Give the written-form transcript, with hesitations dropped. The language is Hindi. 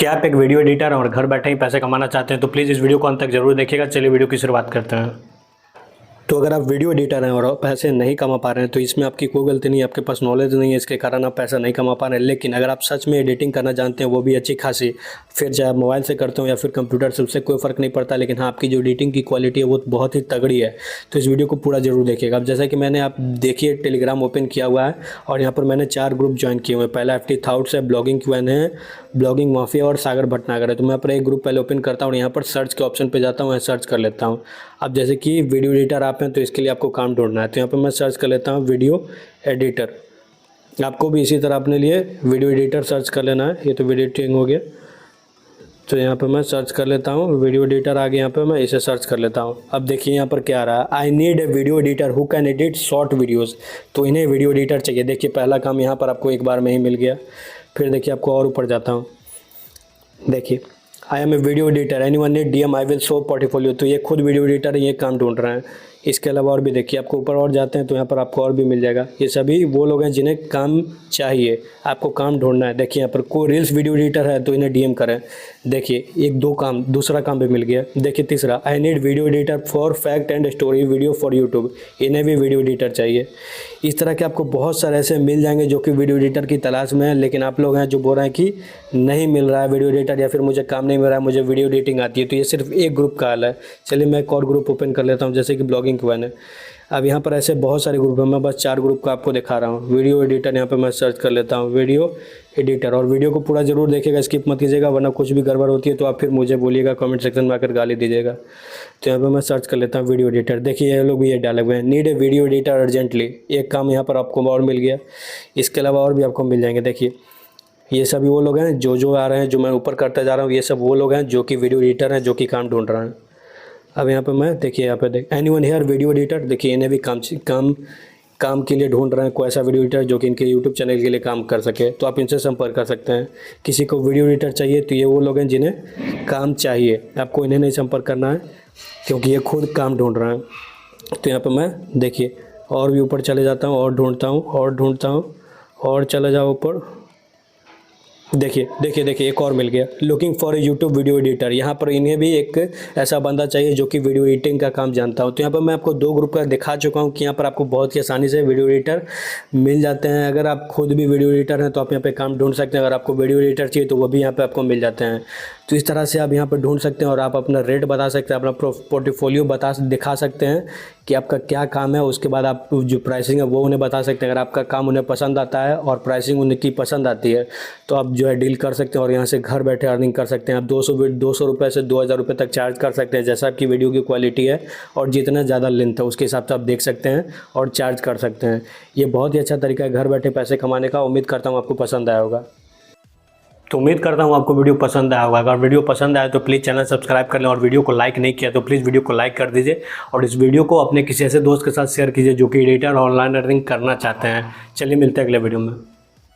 क्या आप एक वीडियो एडिटर और घर बैठे ही पैसे कमाना चाहते हैं तो प्लीज़ इस वीडियो को अंत तक जरूर देखिएगा। चलिए वीडियो की शुरुआत करते हैं। तो अगर आप वीडियो एडिटर हैं और पैसे नहीं कमा पा रहे हैं तो इसमें आपकी कोई गलती नहीं है, आपके पास नॉलेज नहीं है, इसके कारण आप पैसा नहीं कमा पा रहे हैं। लेकिन अगर आप सच में एडिटिंग करना जानते हैं वो भी अच्छी खासी, फिर चाहे आप मोबाइल से करते हो या फिर कंप्यूटर से, उससे कोई फ़र्क नहीं पड़ता। लेकिन हाँ, आपकी जो एडिटिंग की क्वालिटी है वो बहुत ही तगड़ी है, तो इस वीडियो को पूरा जरूर देखिएगा। अब जैसा कि मैंने, आप देखिए, टेलीग्राम ओपन किया हुआ है और यहाँ पर मैंने 4 ग्रुप ज्वाइन किए हुए हैं। पहला FT थाउट्स है, ब्लॉगिंग QN है, ब्लॉगिंग माफिया और सागर भटनागर है। तो मैं अपना एक ग्रुप पहले ओपन करता हूँ और यहाँ पर सर्च के ऑप्शन पे जाता हूँ, सर्च कर लेता हूँ। अब जैसे कि वीडियो एडिटर आप हैं तो इसके लिए आपको काम ढूंढना है, तो यहाँ पर मैं सर्च कर लेता हूँ वीडियो एडिटर। आपको भी इसी तरह अपने लिए वीडियो एडिटर सर्च कर लेना है। ये तो वीडियो एडिटिंग हो गया, तो यहाँ पर मैं सर्च कर लेता हूँ वीडियो एडिटर। आगे यहाँ पर मैं इसे सर्च कर लेता हूँ। अब देखिए यहाँ पर क्या आ रहा है, I need a video editor who can edit short videos. तो इन्हें वीडियो एडिटर चाहिए। देखिए पहला काम यहाँ पर आपको एक बार में ही मिल गया। फिर देखिए आपको और ऊपर जाता हूँ, देखिए I am a video editor, anyone need DM I will show portfolio. तो ये खुद वीडियो एडिटर ये काम ढूंढ रहे हैं। इसके अलावा और भी देखिए, आपको ऊपर और जाते हैं तो यहाँ पर आपको और भी मिल जाएगा। ये सभी वो लोग हैं जिन्हें काम चाहिए, आपको काम ढूंढना है। देखिए यहाँ पर कोई रील्स वीडियो एडिटर है तो इन्हें DM करें। देखिए एक दो काम, दूसरा काम भी मिल गया। देखिए तीसरा, I need video editor for fact and story video for YouTube. इन्हें भी वीडियो एडिटर चाहिए। इस तरह के आपको बहुत सारे ऐसे मिल जाएंगे जो कि वीडियो एडिटर की तलाश में है। लेकिन आप लोग हैं जो बोल रहे हैं कि नहीं मिल रहा है वीडियो एडिटर, या फिर मुझे काम नहीं मिल रहा है, मुझे वीडियो एडिटिंग आती है। तो ये सिर्फ एक ग्रुप का हाल है। चलिए मैं एक और ग्रुप ओपन कर लेता हूँ, जैसे कि ब्लॉगिंग QN है। अब यहाँ पर ऐसे बहुत सारे ग्रुप हैं, मैं बस 4 ग्रुप का आपको दिखा रहा हूँ। वीडियो एडिटर यहाँ पे मैं सर्च कर लेता हूँ, वीडियो एडिटर। और वीडियो को पूरा जरूर देखिएगा, स्किप मत कीजिएगा, वरना कुछ भी गड़बड़ होती है तो आप फिर मुझे बोलिएगा, कमेंट सेक्शन में आकर गाली दीजिएगा। तो यहाँ पे मैं सर्च कर लेता हूँ वीडियो एडिटर। देखिए ये लोग भी ये डाले हुए हैं, need a video editor urgently. एक काम यहाँ पर आपको और मिल गया। इसके अलावा और भी आपको मिल जाएंगे। देखिए ये सभी वो लोग हैं जो आ रहे हैं, जो मैं ऊपर करता जा रहा हूँ। ये सब वो लोग हैं जो कि वीडियो एडिटर हैं, जो कि काम ढूंढ रहे हैं। अब यहाँ पे मैं, देखिए यहाँ पे देख, एनीवन हियर वीडियो एडिटर। देखिए इन्हें भी काम के लिए ढूंढ रहे हैं कोई ऐसा वीडियो एडिटर जो कि इनके यूट्यूब चैनल के लिए काम कर सके। तो आप इनसे संपर्क कर सकते हैं। किसी को वीडियो एडिटर चाहिए तो ये वो लोग हैं जिन्हें काम चाहिए, आपको इन्हें नहीं संपर्क करना है क्योंकि ये खुद काम ढूंढ रहे हैं। तो यहाँ पर मैं, देखिए और भी ऊपर चले जाता हूँ और ढूंढता हूँ और चले जाओ ऊपर। देखिए एक और मिल गया, looking for a YouTube video editor. यहाँ पर इन्हें भी एक ऐसा बंदा चाहिए जो कि वीडियो एडिटिंग का काम जानता हो। तो यहाँ पर मैं आपको 2 ग्रुप का दिखा चुका हूँ कि यहाँ पर आपको बहुत ही आसानी से वीडियो एडिटर मिल जाते हैं। अगर आप खुद भी वीडियो एडिटर हैं तो आप यहाँ पे काम ढूंढ सकते हैं। अगर आपको वीडियो एडिटर चाहिए तो वो भी यहाँ पे आपको मिल जाते हैं। तो इस तरह से आप यहाँ पर ढूंढ सकते हैं और आप अपना रेट बता सकते हैं, अपना पोर्टफोलियो दिखा सकते हैं कि आपका क्या काम है। उसके बाद आप जो प्राइसिंग है वो उन्हें बता सकते हैं। अगर आपका काम उन्हें पसंद आता है और प्राइसिंग उनकी पसंद आती है तो आप जो है डील कर सकते हैं और यहाँ से घर बैठे अर्निंग कर सकते हैं। आप 200 रुपये से 2000 रुपये तक चार्ज कर सकते हैं, जैसा आपकी वीडियो की क्वालिटी है और जितना ज़्यादा लेंथ है उसके हिसाब से आप देख सकते हैं और चार्ज कर सकते हैं। ये बहुत ही अच्छा तरीका है घर बैठे पैसे कमाने का। उम्मीद करता हूँ आपको पसंद आया होगा। तो उम्मीद करता हूँ आपको वीडियो पसंद आया होगा। अगर वीडियो पसंद आया तो प्लीज़ चैनल सब्सक्राइब कर लें, और वीडियो को लाइक नहीं किया तो प्लीज़ वीडियो को लाइक कर दीजिए और इस वीडियो को अपने किसी ऐसे दोस्त के साथ शेयर कीजिए जो कि एडिटर और ऑनलाइन अर्निंग करना चाहते हैं। चलिए मिलते हैं अगले वीडियो में।